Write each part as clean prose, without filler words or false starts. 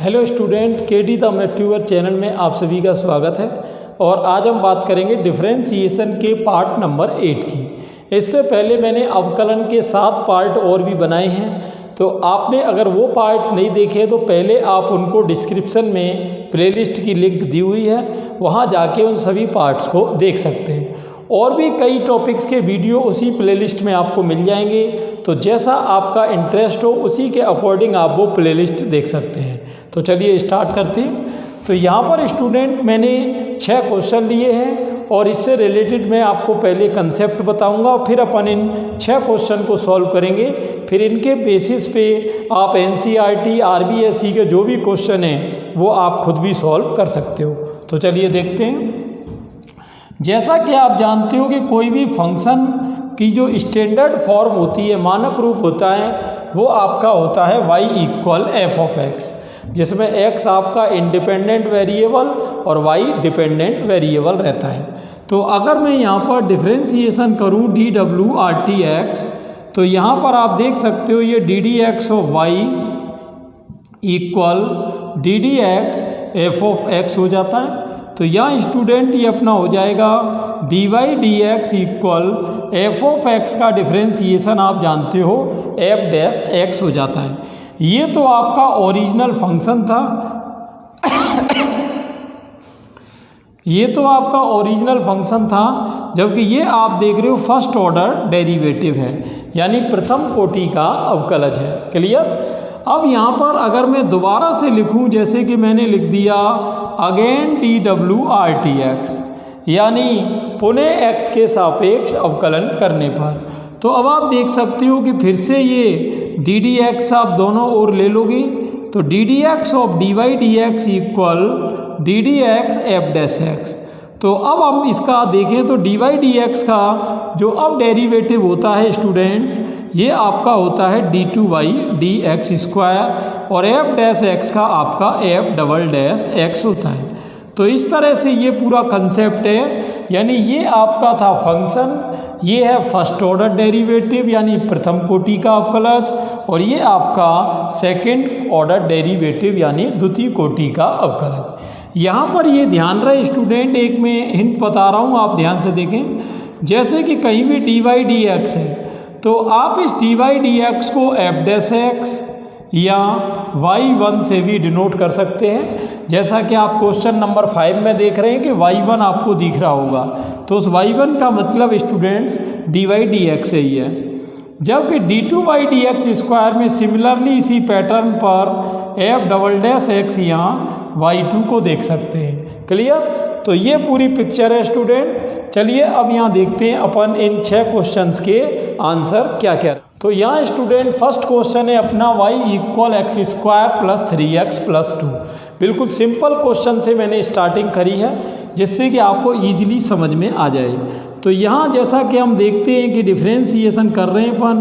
Hello student, KD the मैथ्यूअर channel में आप सभी का स्वागत है। और आज हम बात करेंगे डिफरेंशिएशन के पार्ट नंबर 8 की। इससे पहले मैंने अवकलन के 7 पार्ट और भी बनाए हैं, तो आपने अगर वो पार्ट नहीं देखे तो पहले आप उनको डिस्क्रिप्शन में प्लेलिस्ट की लिंक दी हुई है, वहाँ जाके उन सभी पार्ट्स को देख सकते हैं। और भी कई टॉपिक्स के वीडियो उसी प्लेलिस्ट में आपको मिल जाएंगे, तो जैसा आपका इंटरेस्ट हो उसी के अकॉर्डिंग आप वो प्लेलिस्ट देख सकते हैं। तो चलिए स्टार्ट करते हैं। तो यहाँ पर स्टूडेंट मैंने 6 क्वेश्चन लिए हैं और इससे रिलेटेड मैं आपको पहले कंसेप्ट बताऊंगा, फिर अपन इन 6 क्वेश्चन को सॉल्व करेंगे। फिर इनके बेसिस पे आप एनसीईआरटी आरबीएसई के जो भी क्वेश्चन हैं वो आप खुद भी सॉल्व कर सकते हो। तो चलिए देखते हैं। जैसा कि आप जानते हो कि कोई भी फंक्शन की जो स्टैंडर्ड फॉर्म होती है, मानक रूप होता है, वो आपका होता है y = f(x), जिसमें x आपका इंडिपेंडेंट वेरिएबल और y डिपेंडेंट वेरिएबल रहता है। तो अगर मैं यहाँ पर डिफरेंशिएशन करूँ dw(rt(x), तो यहाँ पर आप देख सकते हो ये ddx of y = ddx f(x) हो जाता है। तो यहाँ स्टूडेंट ये अपना हो जाएगा dy dx = f(x) का डिफरेंशिएशन आप जानते हो f' हो जाता है। ये तो आपका ओरिजिनल फंक्शन था ये तो आपका ओरिजिनल फंक्शन था, जबकि ये आप देख रहे हो फर्स्ट ऑर्डर डेरिवेटिव है, यानी प्रथम कोटि का अवकलज है। क्लियर। अब यहाँ पर अगर मैं दोबारा से लिखूँ, जैसे कि मैंने लिख दिया अगेन dw(rt(x), यानी पुनः x के सापेक्ष अवकलन करने पर, तो अब आप देख सकते हो कि फिर से ये ddx आप दोनों ओर ले लोगे, तो ddx of dy dx = ddx f'(x). तो अब हम इसका देखें तो dy dx का जो अब डेरिवेटिव होता है स्टूडेंट, ये आपका होता है d2y dx² और f'(x) का आपका f'(x) होता है। तो इस तरह से ये पूरा कंसेप्ट है, यानी ये आपका था फंक्शन, ये है फर्स्ट ऑर्डर डेरिवेटिव यानी प्रथम कोटि का अवकलज, और ये आपका सेकंड ऑर्डर डेरिवेटिव यानी द्वितीय कोटि का अवकलज। यहाँ पर ये ध्यान रहे स्टूडेंट, एक मैं हिंट बता रहा हूँ, आप ध्यान से देखें। जैसे कि कहीं भी dy dx है, तो आप इस dy dx को f'(x) या y1 से भी डिनोट कर सकते हैं। जैसा कि आप क्वेश्चन नंबर 5 में देख रहे हैं कि y1 आपको दिख रहा होगा, तो उस y1 का मतलब स्टूडेंट्स dy dx से ही है। जबकि d2y dx² में सिमिलरली इसी पैटर्न पर f'(x) यहाँ y2 को देख सकते हैं। क्लियर। तो ये पूरी पिक्चर है स्टूडेंट। चलिए अब यहाँ देखते हैं अपन इन 6 क्वेश्चंस के आंसर क्या क्या। तो यहाँ स्टूडेंट फर्स्ट क्वेश्चन है अपना y = x² + 3x + 2। बिल्कुल सिंपल क्वेश्चन से मैंने स्टार्टिंग करी है, जिससे कि आपको ईजिली समझ में आ जाए। तो यहाँ जैसा कि हम देखते हैं कि डिफरेंशिएशन कर रहे हैं अपन,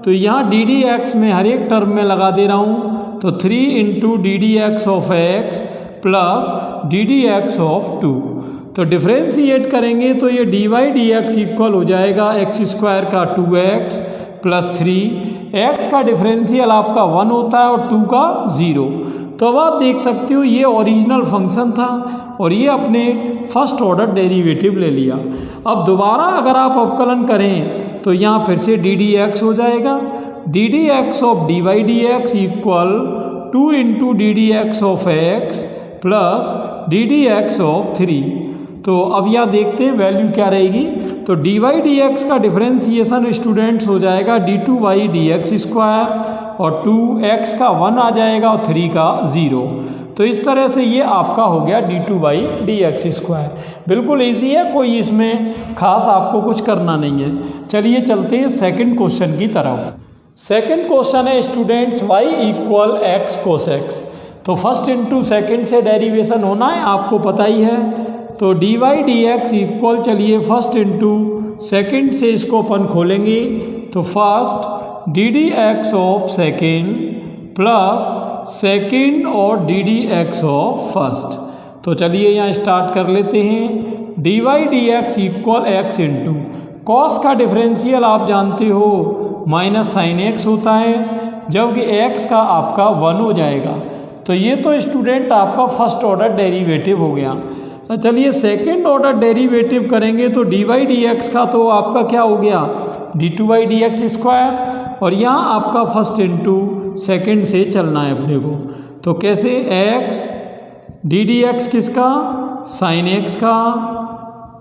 तो यहाँ ddx में हर एक टर्म में लगा दे रहा हूँ, तो 3 × ddx of x plus ddx of 2। तो डिफरेंशिएट करेंगे तो ये dy dx इक्वल हो जाएगा x² का 2x + 3। x का डिफरेंशियल आपका 1 होता है और 2 का 0। तो अब आप देख सकते हो ये ओरिजिनल फंक्शन था और ये अपने फर्स्ट ऑर्डर डेरिवेटिव ले लिया। अब दोबारा अगर आप अवकलन करें तो यहाँ फिर से ddx हो जाएगा, ddx of dy dx = 2 × ddx of x plus ddx of 3। तो अब यहाँ देखते हैं वैल्यू क्या रहेगी। तो dy dx का डिफरेंशिएशन स्टूडेंट्स हो जाएगा d2y dx² और 2x का 1 आ जाएगा और 3 का 0। तो इस तरह से ये आपका हो गया d2y dx²। बिल्कुल इजी है, कोई इसमें खास आपको कुछ करना नहीं है। चलिए चलते हैं सेकंड क्वेश्चन की तरफ। सेकंड क्वेश्चन है students y = x cos x। तो फर्स्ट इंटू सेकंड से डेरिवेशन होना है, आपको पता ही है। तो dy dx इक्वल, चलिए फर्स्ट इंटू सेकंड से इसको अपन खोलेंगे, तो first ddx of second plus second और ddx ऑफ फर्स्ट। तो चलिए यहाँ स्टार्ट कर लेते हैं। dy dx = x into cos का डिफरेंशियल आप जानते हो -sin x होता है, जबकि x का आपका 1 हो जाएगा। तो ये तो स्टूडेंट आपका फर्स्ट ऑर्डर डेरिवेटिव हो गया। तो चलिए सेकेंड ऑर्डर डेरिवेटिव करेंगे तो डी वाई डी एक्स का तो आपका क्या हो गया d two Y D x square, और यहाँ आपका फर्स्ट इंटू सेकेंड से चलना है अपने को। तो कैसे एक्स डी डी एक्स किसका साइन एक्स का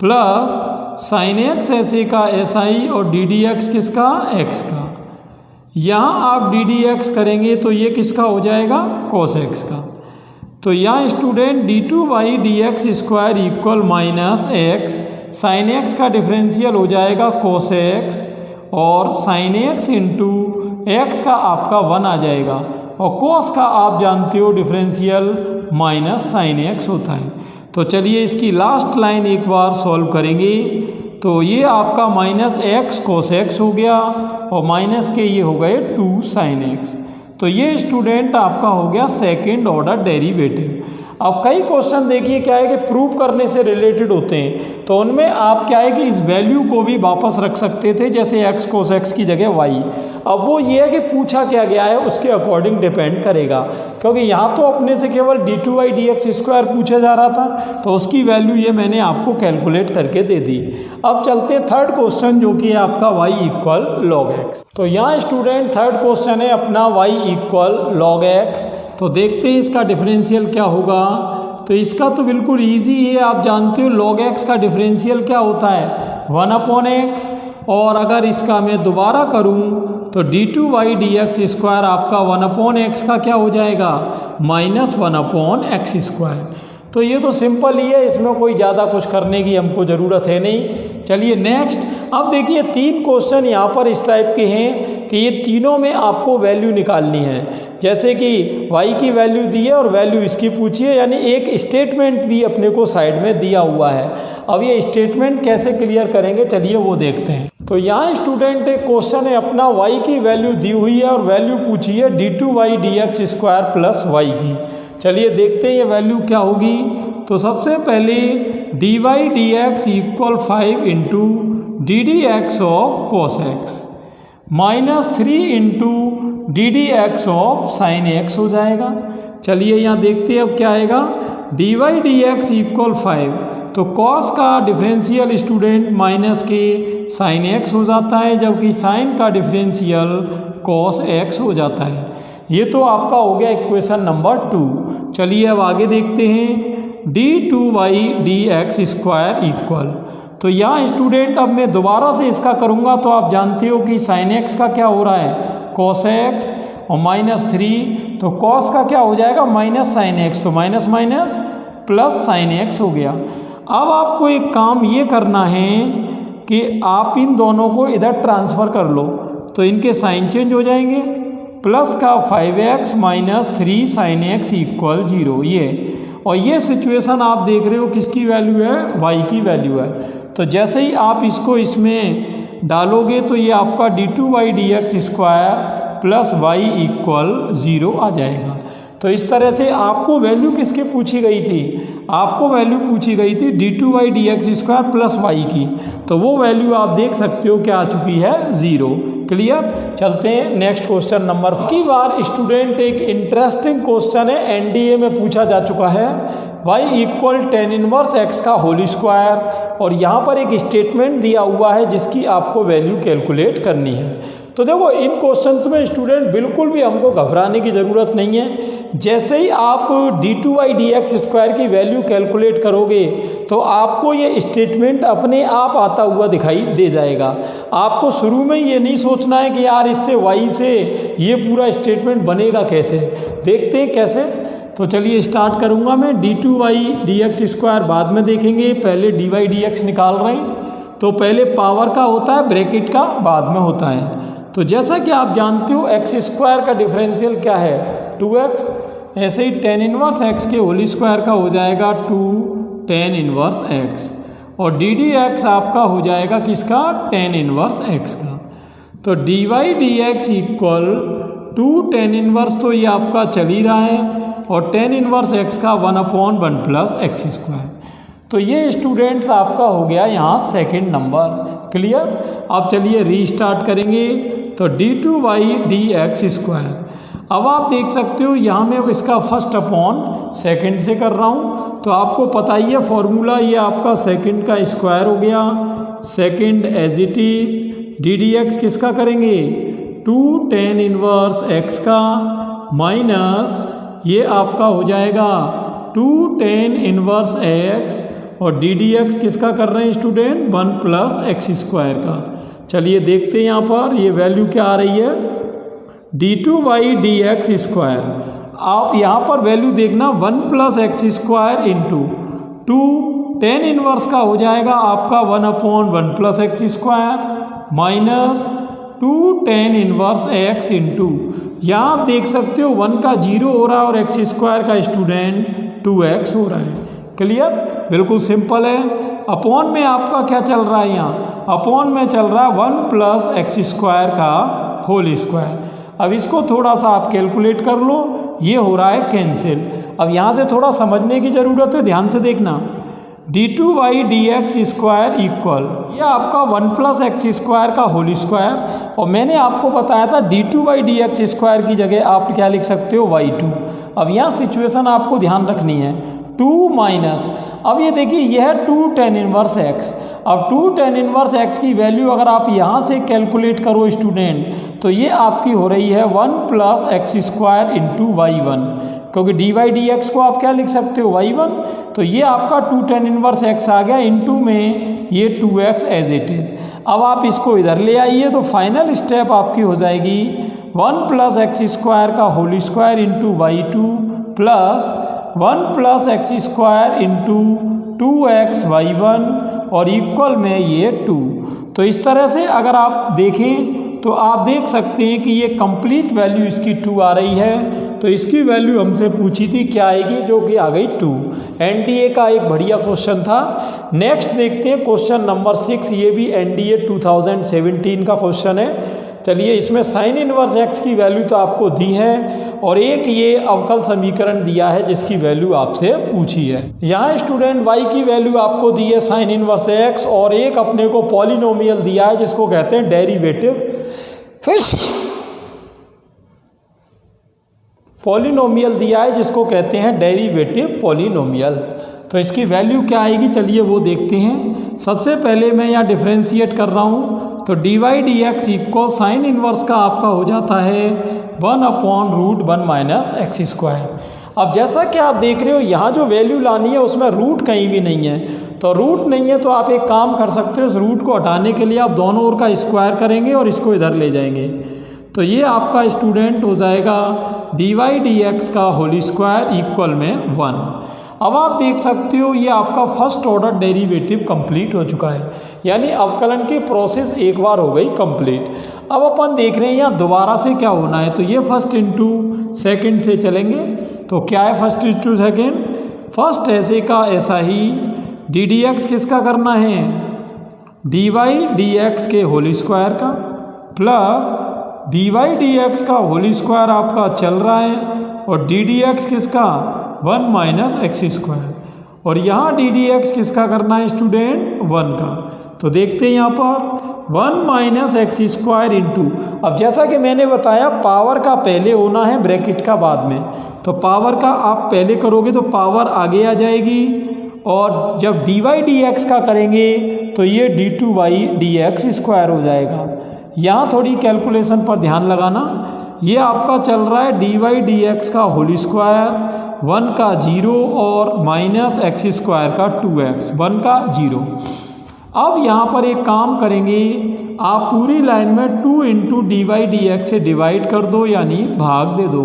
प्लस साइन एक्स ऐसे का एस आई और डी डी एक्स किसका एक्स का। यहाँ आप डी डी एक्स करेंगे तो ये किसका हो जाएगा कोस एक्स का। तो यहाँ student d two Y D x square equal minus x sine x का डिफरेंशियल हो जाएगा कोस एक्स और साइन एक्स इंटू एक्स का आपका 1 आ जाएगा और कोस का आप जानते हो डिफरेंशियल माइनस साइन एक्स होता है। तो चलिए इसकी लास्ट लाइन एक बार सॉल्व करेंगे। तो ये आपका माइनस एक्स कोस एक्स हो गया और माइनस के ये हो गए 2 साइन एक्स। तो ये स्टूडेंट आपका हो गया सेकंड ऑर्डर डेरिवेटिव। अब कई क्वेश्चन देखिए क्या है कि प्रूव करने से रिलेटेड होते हैं, तो उनमें आप क्या है कि इस वैल्यू को भी वापस रख सकते थे, जैसे एक्स कोस एक्स की जगह वाई। अब वो ये है कि पूछा क्या गया है उसके अकॉर्डिंग डिपेंड करेगा, क्योंकि यहाँ तो अपने से केवल d two Y D x square पूछा जा रहा था, तो उसकी वैल्यू ये मैंने आपको कैलकुलेट करके दे दी। अब चलते हैं थर्ड क्वेश्चन जो कि है आपका वाई इक्वल लॉग एक्स। तो यहाँ स्टूडेंट थर्ड क्वेश्चन है अपना वाई इक्वल लॉग एक्स। तो देखते हैं इसका डिफरेंशियल क्या होगा। तो इसका तो बिल्कुल इजी है, आप जानते हो लॉग एक्स का डिफरेंशियल क्या होता है 1/x, और अगर इसका मैं दोबारा करूं तो D two Y D x square आपका 1/x का क्या हो जाएगा -1/x स्क्वायर। तो ये तो सिंपल ही है, इसमें कोई ज़्यादा कुछ करने की हमको ज़रूरत है नहीं। चलिए नेक्स्ट। अब देखिए 3 क्वेश्चन यहाँ पर इस टाइप के हैं कि ये तीनों में आपको वैल्यू निकालनी है। जैसे कि y की वैल्यू दी है और वैल्यू इसकी पूछी है, यानी एक स्टेटमेंट भी अपने को साइड में दिया हुआ है। अब ये स्टेटमेंट कैसे क्लियर करेंगे चलिए वो देखते हैं। तो यहाँ स्टूडेंट एक क्वेश्चन है अपना y की वैल्यू दी हुई है और वैल्यू पूछी है d two Y D x square plus y की। चलिए देखते हैं ये वैल्यू क्या होगी। तो सबसे पहले d Y D x equal 5 into d D x of cos x -3 into d D x of sine x हो जाएगा। चलिए यहाँ देखते हैं अब क्या आएगा d Y D x equal 5, तो कॉस का डिफरेंशियल स्टूडेंट माइनस के साइन एक्स हो जाता है, जबकि साइन का डिफरेंशियल कॉस एक्स हो जाता है। ये तो आपका हो गया इक्वेशन नंबर 2। चलिए अब आगे देखते हैं d two Y D x square equal. तो यहाँ स्टूडेंट अब मैं दोबारा से इसका करूँगा तो आप जानते हो कि साइन एक्स का क्या हो रहा है कॉस एक्स और -3, तो कॉस का क्या हो जाएगा माइनस साइन एक्स, तो minus minus plus sign x हो गया। अब आपको एक काम ये करना है कि आप इन दोनों को इधर ट्रांसफ़र कर लो, तो इनके साइन चेंज हो जाएंगे। प्लस का 5x -3 साइन एक्स इक्वल 0 ये, और ये सिचुएशन आप देख रहे हो किसकी वैल्यू है y की वैल्यू है। तो जैसे ही आप इसको इसमें डालोगे तो ये आपका d two Y D x square plus y equal 0 आ जाएगा। तो इस तरह से आपको वैल्यू किसकी पूछी गई थी, आपको वैल्यू पूछी गई थी d two Y D x square plus y की, तो वो वैल्यू आप देख सकते हो क्या आ चुकी है 0। क्लियर। चलते हैं नेक्स्ट क्वेश्चन नंबर। की बार स्टूडेंट एक इंटरेस्टिंग क्वेश्चन है एनडीए में पूछा जा चुका है y equal tan inverse x का होल स्क्वायर, और यहाँ पर एक स्टेटमेंट दिया हुआ है जिसकी आपको वैल्यू कैलकुलेट करनी है। तो देखो इन क्वेश्चंस में स्टूडेंट बिल्कुल भी हमको घबराने की ज़रूरत नहीं है। जैसे ही आप d two Y D x square की वैल्यू कैलकुलेट करोगे तो आपको ये स्टेटमेंट अपने आप आता हुआ दिखाई दे जाएगा। आपको शुरू में ये नहीं सोचना है कि यार इससे वाई से ये पूरा स्टेटमेंट बनेगा कैसे, देखते हैं कैसे। तो चलिए स्टार्ट करूँगा मैं। D two Y D x square बाद में देखेंगे, पहले डी वाई डी एक्स निकाल रहे हैं। तो पहले पावर का होता है, ब्रैकेट का बाद में होता है। तो जैसा कि आप जानते हो एक्स स्क्वायर का डिफरेंशियल क्या है 2x, ऐसे ही tan इनवर्स x के होल स्क्वायर का हो जाएगा 2 tan इनवर्स x, और डी डी एक्स आपका हो जाएगा किसका tan इनवर्स x का। तो D Y D x equal 2 tan inverse, तो ये आपका चल ही रहा है, और tan इनवर्स x का 1/1 प्लस एक्स स्क्वायर। तो ये स्टूडेंट्स आपका हो गया यहाँ सेकंड नंबर। क्लियर। अब चलिए रीस्टार्ट करेंगे। तो D two Y D x square, अब आप देख सकते हो यहाँ मैं इसका फर्स्ट अपॉन सेकंड से कर रहा हूँ, तो आपको पता ही है फॉर्मूला, ये आपका सेकंड का स्क्वायर हो गया, second as it is, D D X किसका करेंगे 2 tan इनवर्स x का माइनस ये आपका हो जाएगा 2 tan इनवर्स x और डी डी एक्स किसका कर रहे हैं स्टूडेंट 1 प्लस एक्स स्क्वायर का। चलिए देखते हैं यहाँ पर ये वैल्यू क्या आ रही है d2 डी एक्स स्क्वायर। आप यहाँ पर वैल्यू देखना 1 plus X square into 2 tan inverse का हो जाएगा आपका 1/1 plus X square minus 2 tan inverse x into यहाँ आप देख सकते हो 1 का 0 हो रहा है और एक्स स्क्वायर का स्टूडेंट 2x हो रहा है। क्लियर, बिल्कुल सिंपल है। अपॉन में आपका क्या चल रहा है यहाँ, अपॉन में चल रहा है 1 प्लस एक्स स्क्वायर का होल स्क्वायर। अब इसको थोड़ा सा आप कैलकुलेट कर लो, ये हो रहा है कैंसिल। अब यहाँ से थोड़ा समझने की ज़रूरत है, ध्यान से देखना d2 D x square equal ये आपका 1 प्लस एक्स स्क्वायर का होल स्क्वायर, और मैंने आपको बताया था d2 डी एक्स स्क्वायर की जगह आप क्या लिख सकते हो y2। अब यहाँ सिचुएशन आपको ध्यान रखनी है 2 माइनस, अब ये देखिए यह है 2 tan इनवर्स x। अब 2 tan इनवर्स x की वैल्यू अगर आप यहाँ से कैलकुलेट करो स्टूडेंट तो ये आपकी हो रही है 1 plus X square into y1, क्योंकि डी वाई डी एक्स को आप क्या लिख सकते हो y1, तो ये आपका 2 tan इनवर्स x आ गया इंटू में ये 2x एज इट इज़। अब आप इसको इधर ले आइए तो फाइनल स्टेप आपकी हो जाएगी 1 प्लस एक्स स्क्वायर का whole square into y2 plus 1 plus X square into 2x y1 और इक्वल में ये 2। तो इस तरह से अगर आप देखें तो आप देख सकते हैं कि ये कंप्लीट वैल्यू इसकी 2 आ रही है। तो इसकी वैल्यू हमसे पूछी थी क्या आएगी, जो कि आ गई 2। एनडीए का एक बढ़िया क्वेश्चन था। नेक्स्ट देखते हैं क्वेश्चन नंबर 6, ये भी एनडीए 2017 का क्वेश्चन है। चलिए इसमें साइन इनवर्स एक्स की वैल्यू तो आपको दी है और एक ये अवकल समीकरण दिया है जिसकी वैल्यू आपसे पूछी है। यहाँ स्टूडेंट वाई की वैल्यू आपको दी है साइन इनवर्स एक्स और एक अपने को पॉलिनोमियल दिया है जिसको कहते हैं डेरिवेटिव। पॉलिनोमियल दिया है जिसको कहते हैं डेरिवेटिव पॉलिनोमियल। तो इसकी वैल्यु क्या आएगी, चलिए वो देखते हैं। सबसे पहले मैं यहाँ डिफ्रेंशिएट कर रहा हूँ तो D Y D x equal sine inverse का आपका हो जाता है 1/√1 माइनस एक्स स्क्वायर। अब जैसा कि आप देख रहे हो यहाँ जो वैल्यू लानी है उसमें रूट कहीं भी नहीं है, तो रूट नहीं है तो आप एक काम कर सकते हो, इस रूट को हटाने के लिए आप दोनों ओर का स्क्वायर करेंगे और इसको इधर ले जाएंगे। तो ये आपका स्टूडेंट हो जाएगा डी वाई डी एक्स का होल स्क्वायर इक्वल में 1। अब आप देख सकते हो ये आपका फर्स्ट ऑर्डर डेरिवेटिव कंप्लीट हो चुका है, यानी अवकलन की प्रोसेस एक बार हो गई कंप्लीट। अब अपन देख रहे हैं यहाँ दोबारा से क्या होना है, तो ये फर्स्ट इंटू सेकंड से चलेंगे। तो क्या है फर्स्ट इंटू सेकंड, फर्स्ट ऐसे का ऐसा ही डी डी एक्स किसका करना है डी वाई डी एक्स के होल स्क्वायर का plus D Y D X का होल स्क्वायर आपका चल रहा है और डी डी एक्स किसका 1 माइनस एक्स स्क्वायर, और यहाँ डी डी एक्स किसका करना है स्टूडेंट 1 का। तो देखते हैं यहाँ पर 1 माइनस एक्स स्क्वायर इंटू, अब जैसा कि मैंने बताया पावर का पहले होना है ब्रैकेट का बाद में, तो पावर का आप पहले करोगे तो पावर आगे आ जाएगी और जब डी वाई डी एक्स का करेंगे तो ये D two Y D x square हो जाएगा। यहाँ थोड़ी कैलकुलेशन पर ध्यान लगाना, ये आपका चल रहा है डी वाई डी एक्स का होल स्क्वायर 1 का 0 और माइनस एक्स स्क्वायर का 2x 1 का 0। अब यहाँ पर एक काम करेंगे, आप पूरी लाइन में 2 into D Y D X से डिवाइड कर दो यानी भाग दे दो,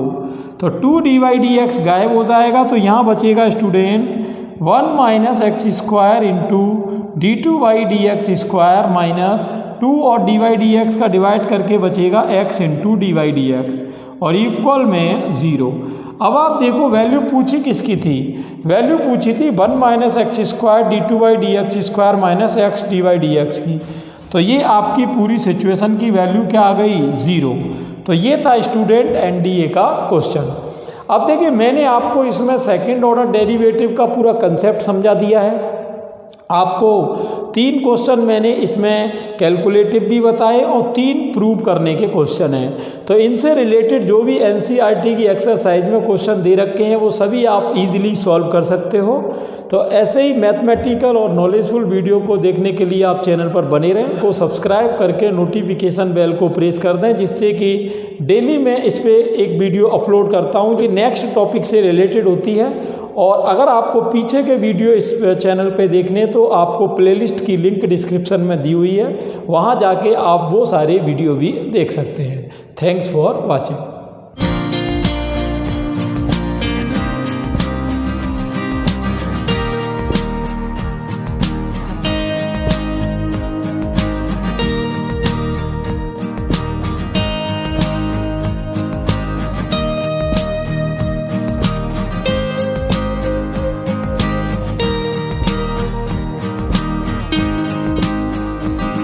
तो 2 डी वाई डी एक्स गायब हो जाएगा। तो यहाँ बचेगा student 1 minus X square into D two Y D x square minus 2 और डी वाई डी एक्स का डिवाइड करके बचेगा x into D Y D X और इक्वल में 0। अब आप देखो वैल्यू पूछी किसकी थी, वैल्यू पूछी थी 1 minus X square D two Y D x square minus X D Y D X की। तो ये आपकी पूरी सिचुएशन की वैल्यू क्या आ गई 0। तो ये था स्टूडेंट एनडीए का क्वेश्चन। अब देखिए मैंने आपको इसमें सेकंड ऑर्डर डेरिवेटिव का पूरा कंसेप्ट समझा दिया है। आपको 3 क्वेश्चन मैंने इसमें कैलकुलेटिव भी बताए और 3 प्रूव करने के क्वेश्चन हैं। तो इनसे रिलेटेड जो भी एनसीईआरटी की एक्सरसाइज में क्वेश्चन दे रखे हैं वो सभी आप इजीली सॉल्व कर सकते हो। तो ऐसे ही मैथमेटिकल और नॉलेजफुल वीडियो को देखने के लिए आप चैनल पर बने रहें, को सब्सक्राइब करके नोटिफिकेशन बेल को प्रेस कर दें, जिससे कि डेली मैं इस पर एक वीडियो अपलोड करता हूँ कि नेक्स्ट टॉपिक से रिलेटेड होती है। और अगर आपको पीछे के वीडियो इस चैनल पे देखने तो आपको प्लेलिस्ट की लिंक डिस्क्रिप्शन में दी हुई है, वहाँ जाके आप वो सारे वीडियो भी देख सकते हैं। Thanks for watching.